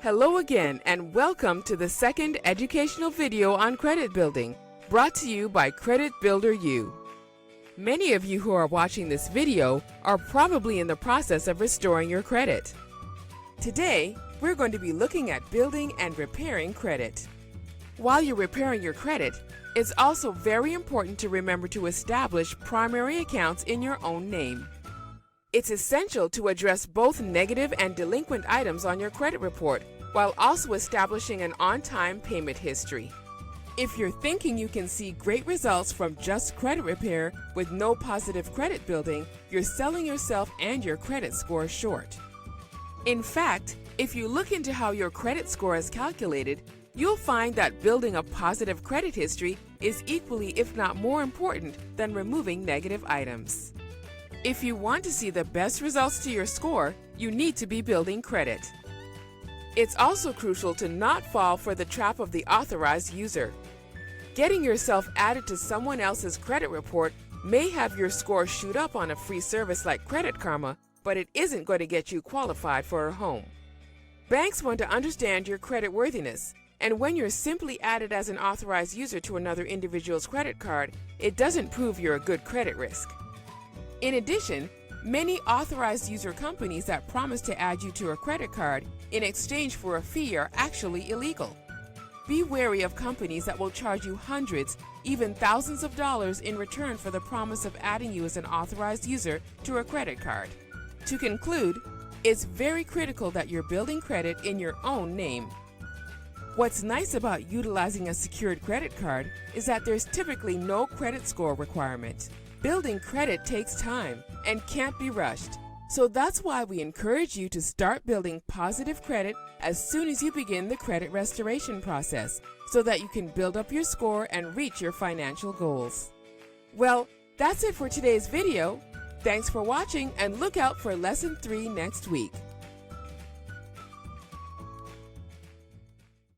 Hello again and welcome to the second educational video on credit building, brought to you by Credit Builder U. Many of you who are watching this video are probably in the process of restoring your credit. Today, we're going to be looking at building and repairing credit. While you're repairing your credit, it's also very important to remember to establish primary accounts in your own name. It's essential to address both negative and delinquent items on your credit report while also establishing an on-time payment history. If you're thinking you can see great results from just credit repair with no positive credit building, you're selling yourself and your credit score short. In fact, if you look into how your credit score is calculated, you'll find that building a positive credit history is equally, if not more important, than removing negative items. If you want to see the best results to your score, you need to be building credit. It's also crucial to not fall for the trap of the authorized user. Getting yourself added to someone else's credit report may have your score shoot up on a free service like Credit Karma, but it isn't going to get you qualified for a home. Banks want to understand your credit worthiness, and when you're simply added as an authorized user to another individual's credit card, it doesn't prove you're a good credit risk. In addition, many authorized user companies that promise to add you to a credit card in exchange for a fee are actually illegal. Be wary of companies that will charge you hundreds, even thousands of dollars in return for the promise of adding you as an authorized user to a credit card. To conclude, it's very critical that you're building credit in your own name. What's nice about utilizing a secured credit card is that there's typically no credit score requirement. Building credit takes time and can't be rushed, so that's why we encourage you to start building positive credit as soon as you begin the credit restoration process, so that you can build up your score and reach your financial goals. Well, that's it for today's video. Thanks for watching and look out for Lesson 3 next week.